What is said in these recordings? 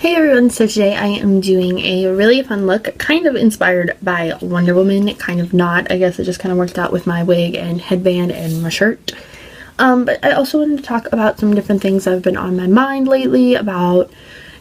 Hey everyone, so today I am doing a really fun look, kind of inspired by Wonder Woman, kind of not. I guess it just kind of worked out with my wig and headband and my shirt. But I also wanted to talk about some different things that have been on my mind lately about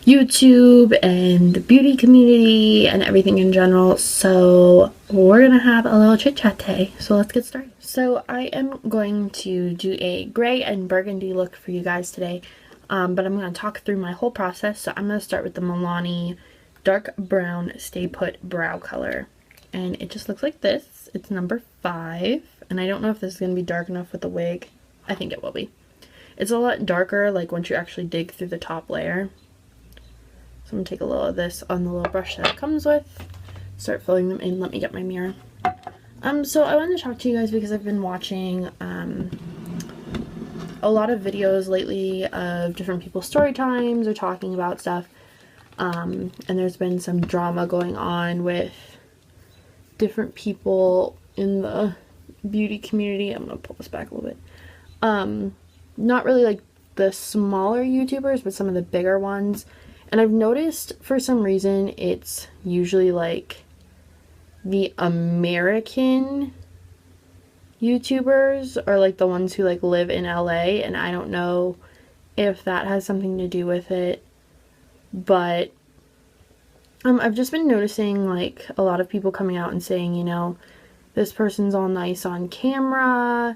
YouTube and the beauty community and everything in general. So we're gonna have a little chit chat today. So let's get started. So I am going to do a gray and burgundy look for you guys today. But I'm going to talk through my whole process. So I'm going to start with the Milani dark brown stay put brow color. And it just looks like this. It's number 5. And I don't know if this is going to be dark enough with the wig. I think it will be. It's a lot darker, like once you actually dig through the top layer. So I'm going to take a little of this on the little brush that it comes with. Start filling them in. Let me get my mirror. So I wanted to talk to you guys because I've been watching a lot of videos lately of different people's story times or talking about stuff, and there's been some drama going on with different people in the beauty community. I'm gonna pull this back a little bit. Not really like the smaller YouTubers, but some of the bigger ones. And I've noticed for some reason it's usually like the American YouTubers are like the ones who like live in LA, and I don't know if that has something to do with it, but I've just been noticing like a lot of people coming out and saying, you know, this person's all nice on camera,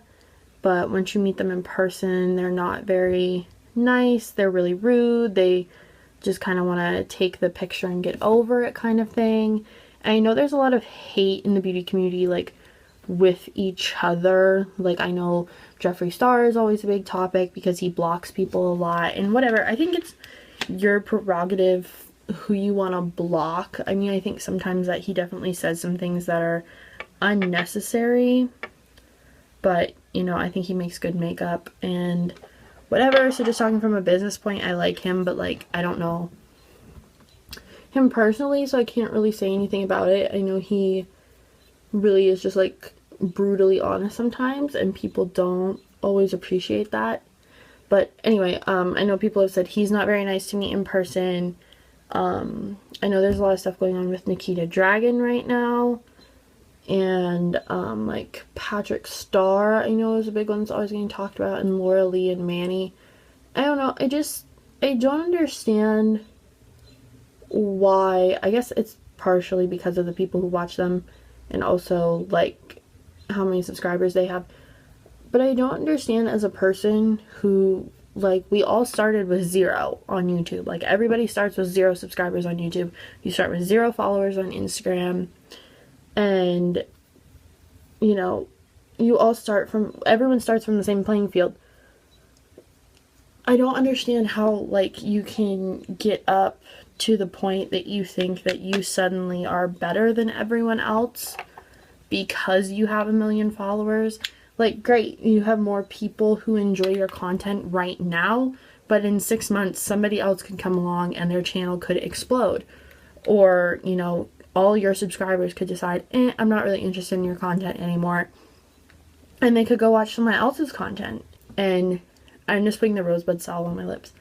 but once you meet them in person, they're not very nice, they're really rude, they just kind of want to take the picture and get over it kind of thing. And I know there's a lot of hate in the beauty community, like with each other. Like, I know Jeffree Star is always a big topic because he blocks people a lot and whatever. I think it's your prerogative who you want to block. I mean, I think sometimes that he definitely says some things that are unnecessary, but you know, I think he makes good makeup and whatever. So just talking from a business point, I like him, but like, I don't know him personally, so I can't really say anything about it. I know he really is just like brutally honest sometimes, and people don't always appreciate that. But anyway, I know people have said he's not very nice to me in person. I know there's a lot of stuff going on with Nikita Dragon right now, and like Patrick Starr, I know is a big one that's always getting talked about, and Laura Lee and Manny. I don't know, I don't understand why. I guess it's partially because of the people who watch them and also like how many subscribers they have, but I don't understand as a person who, like, we all started with 0 on YouTube. Like, everybody starts with 0 subscribers on YouTube. You start with 0 followers on Instagram, and you know, you all start from, everyone starts from the same playing field. I don't understand how like you can get up to the point that you think that you suddenly are better than everyone else because you have 1 million followers. Like, great, you have more people who enjoy your content right now, but in 6 months somebody else could come along and their channel could explode, or you know, all your subscribers could decide, I'm not really interested in your content anymore, and they could go watch someone else's content. And I'm just putting the rosebud salve on my lips.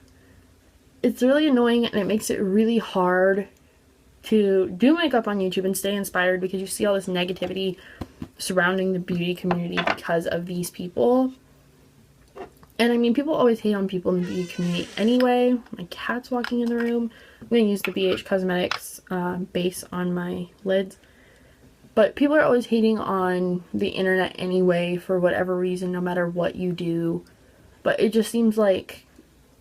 It's really annoying, and it makes it really hard to do makeup on YouTube and stay inspired because you see all this negativity surrounding the beauty community because of these people. And I mean, people always hate on people in the beauty community anyway. My cat's walking in the room. I'm going to use the BH Cosmetics base on my lids. But people are always hating on the internet anyway for whatever reason, no matter what you do. But it just seems like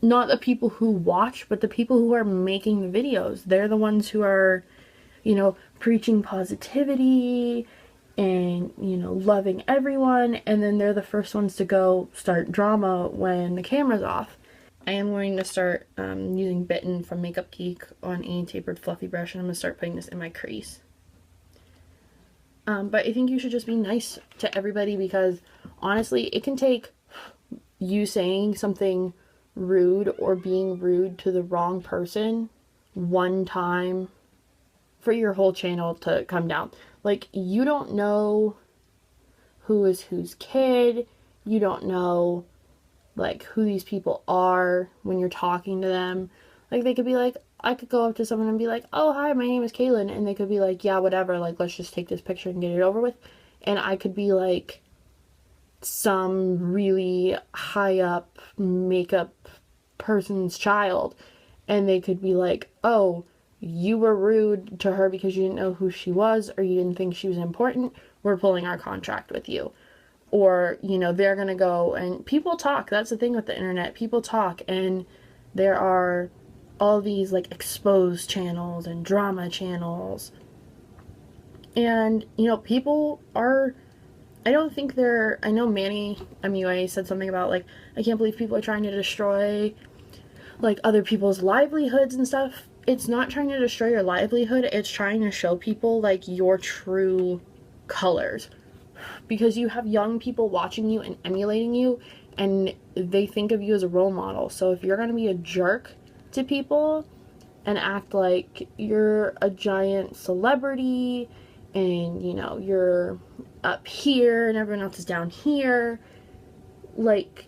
not the people who watch, but the people who are making the videos. They're the ones who are, you know, preaching positivity and, you know, loving everyone. And then they're the first ones to go start drama when the camera's off. I am going to start using Bitten from Makeup Geek on a tapered fluffy brush, and I'm going to start putting this in my crease. But I think you should just be nice to everybody, because honestly, it can take you saying something rude or being rude to the wrong person one time for your whole channel to come down. Like, you don't know who is whose kid. You don't know like who these people are when you're talking to them. Like, they could be like, I could go up to someone and be like, oh, hi, my name is Kaylin. And they could be like, yeah, whatever. Like, let's just take this picture and get it over with. And I could be like some really high up makeup person's child. And they could be like, oh, you were rude to her because you didn't know who she was or you didn't think she was important. We're pulling our contract with you. Or, you know, they're going to go and people talk. That's the thing with the internet. People talk, and there are all these like exposed channels and drama channels. And, you know, people are, I don't think they're, I know Manny MUA said something about like, I can't believe people are trying to destroy like other people's livelihoods and stuff. It's not trying to destroy your livelihood. It's trying to show people like your true colors. Because you have young people watching you and emulating you, and they think of you as a role model. So if you're going to be a jerk to people and act like you're a giant celebrity and, you know, you're up here and everyone else is down here, like,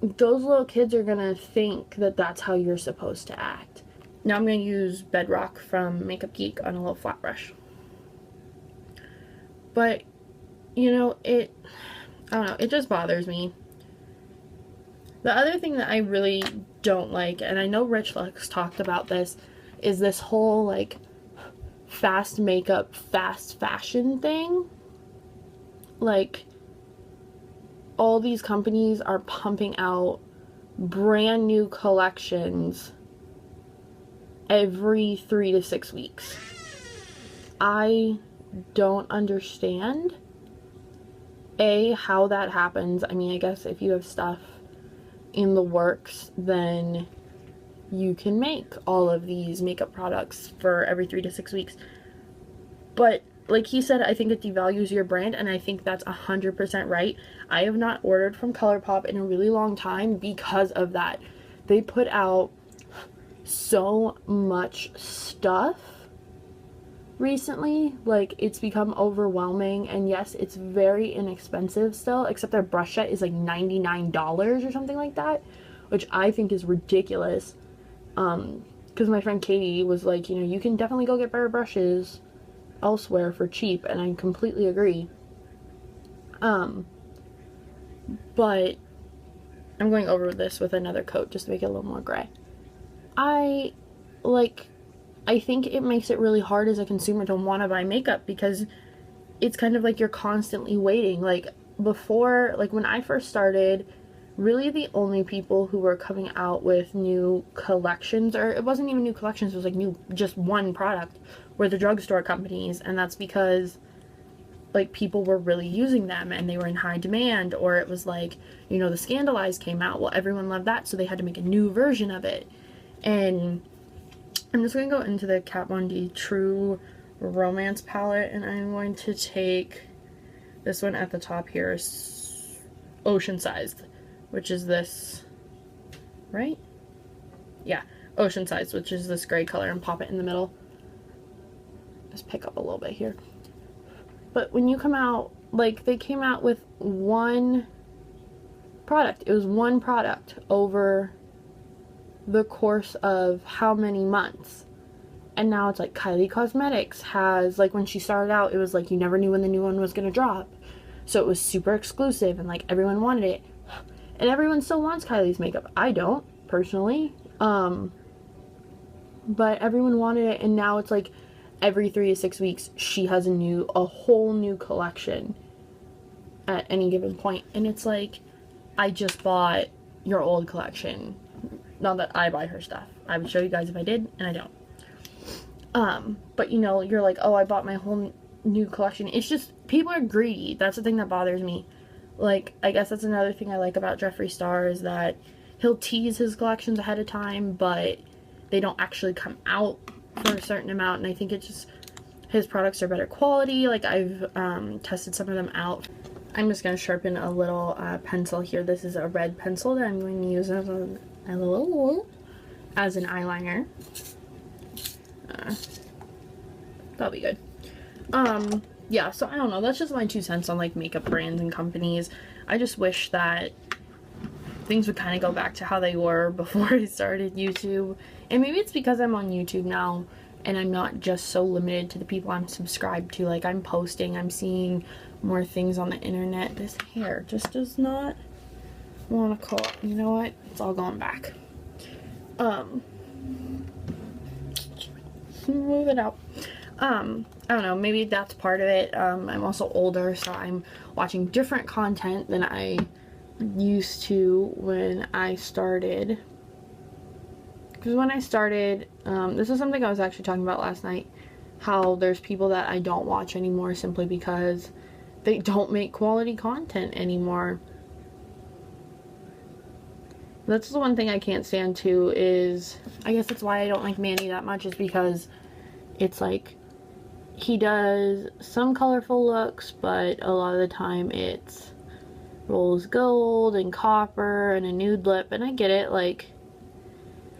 those little kids are going to think that that's how you're supposed to act. Now I'm going to use Bedrock from Makeup Geek on a little flat brush. But you know, I don't know, it just bothers me. The other thing that I really don't like, and I know Rich Lux talked about this, is this whole, like, fast makeup, fast fashion thing. Like, all these companies are pumping out brand new collections every 3 to 6 weeks. I don't understand how that happens. I mean, I guess if you have stuff in the works, then you can make all of these makeup products for every 3 to 6 weeks. But like he said, I think it devalues your brand, and I think that's 100% right. I have not ordered from ColourPop in a really long time because of that. They put out so much stuff recently, like, it's become overwhelming. And yes, it's very inexpensive still, except their brush set is like $99 or something like that, which I think is ridiculous. Because my friend Katie was like, you know, you can definitely go get better brushes elsewhere for cheap, and I completely agree. But I'm going over this with another coat just to make it a little more gray. I think it makes it really hard as a consumer to want to buy makeup, because it's kind of like you're constantly waiting. Like, before, like, when I first started, really the only people who were coming out with new collections, or it wasn't even new collections, it was like new, just one product, were the drugstore companies. And that's because, like, people were really using them and they were in high demand. Or it was like, you know, the Scandalized came out, well, everyone loved that, so they had to make a new version of it. And I'm just going to go into the Kat Von D True Romance palette, and I'm going to take this one at the top here, Ocean Sized, which is this, right? Yeah, Ocean Sized, which is this gray color, and pop it in the middle. Just pick up a little bit here. But when you come out, like, they came out with one product. It was one product over the course of how many months. And now it's like Kylie Cosmetics has, like, when she started out, it was like you never knew when the new one was gonna drop, so it was super exclusive and like everyone wanted it, and everyone still wants Kylie's makeup. I don't personally, but everyone wanted it. And now it's like every 3 to 6 weeks she has a whole new collection at any given point. And it's like, I just bought your old collection. Not that I buy her stuff. I would show you guys if I did, and I don't. But you know, you're like, oh, I bought my whole new collection. It's just, people are greedy. That's the thing that bothers me. Like, I guess that's another thing I like about Jeffree Star, is that he'll tease his collections ahead of time, but they don't actually come out for a certain amount. And I think it's just, his products are better quality. Like, I've tested some of them out. I'm just going to sharpen a little pencil here. This is a red pencil that I'm going to use as an eyeliner. That'll be good. Yeah, so I don't know. That's just my 2 cents on, like, makeup brands and companies. I just wish that things would kind of go back to how they were before I started YouTube. And maybe it's because I'm on YouTube now and I'm not just so limited to the people I'm subscribed to. Like, I'm posting, I'm seeing more things on the internet. This hair just does not want to call. You know what? It's all going back. Move it out. I don't know, maybe that's part of it. I'm also older, so I'm watching different content than I used to when I started. Because when I started, this is something I was actually talking about last night, how there's people that I don't watch anymore simply because they don't make quality content anymore. That's the one thing I can't stand too, is, I guess that's why I don't like Manny that much, is because it's like, he does some colorful looks, but a lot of the time it's rose gold and copper and a nude lip, and I get it, like,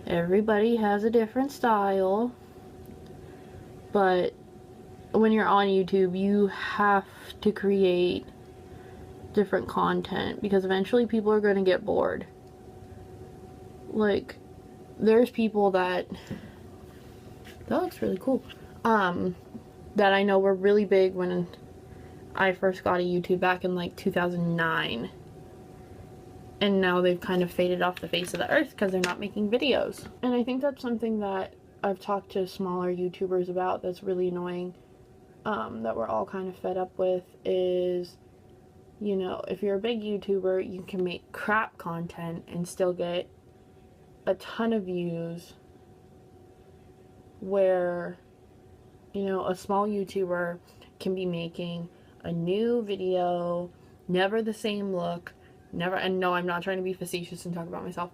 everybody has a different style, but when you're on YouTube, you have to create different content, because eventually people are going to get bored. Like, there's people that looks really cool, that I know were really big when I first got a YouTube back in like 2009, and now they've kind of faded off the face of the earth because they're not making videos. And I think that's something that I've talked to smaller YouTubers about that's really annoying, that we're all kind of fed up with, is, you know, if you're a big YouTuber, you can make crap content and still get a ton of views, where, you know, a small YouTuber can be making a new video, never the same look, never, and no, I'm not trying to be facetious and talk about myself,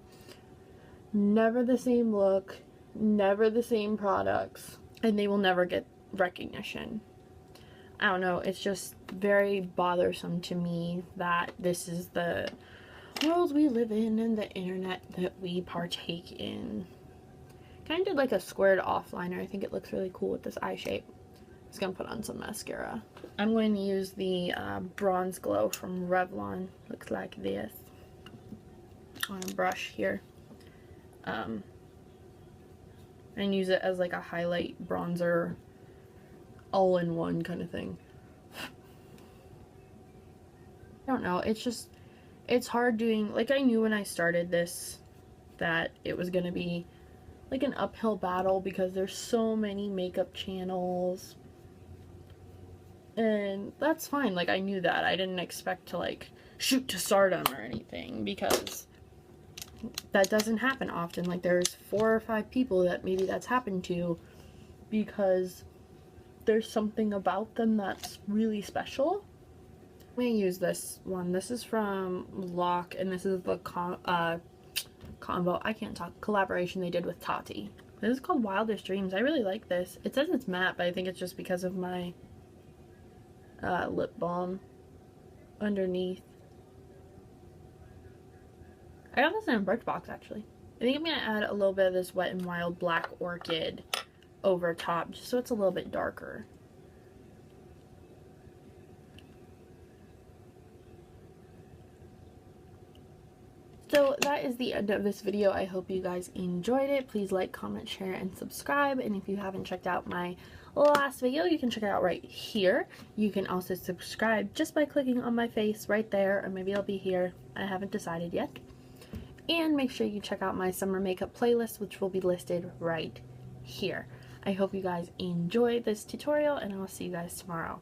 never the same look, never the same products, and they will never get recognition. I don't know, it's just very bothersome to me that this is the world we live in and the internet that we partake in. Kind of did like a squared off liner. I think it looks really cool with this eye shape. I'm just gonna put on some mascara. I'm going to use the Bronze Glow from Revlon. Looks like this on a brush here, and use it as like a highlight bronzer, all-in-one kind of thing. I don't know, it's just, it's hard doing, like, I knew when I started this that it was gonna be like an uphill battle because there's so many makeup channels, and that's fine. Like, I knew that. I didn't expect to like shoot to stardom or anything, because that doesn't happen often. Like, there's 4 or 5 people that maybe that's happened to, because there's something about them that's really special. I'm gonna use this one. This is from Lock, and this is the combo, I can't talk, collaboration they did with Tati. This is called Wildest Dreams. I really like this. It says it's matte, but I think it's just because of my lip balm underneath. I got this in a Birchbox, actually. I think I'm gonna add a little bit of this Wet n Wild Black Orchid over top, just so it's a little bit darker. So that is the end of this video. I hope you guys enjoyed it. Please like, comment, share, and subscribe. And if you haven't checked out my last video, you can check it out right here. You can also subscribe just by clicking on my face right there, or maybe it'll be here. I haven't decided yet. And make sure you check out my summer makeup playlist, which will be listed right here. I hope you guys enjoyed this tutorial, and I'll see you guys tomorrow.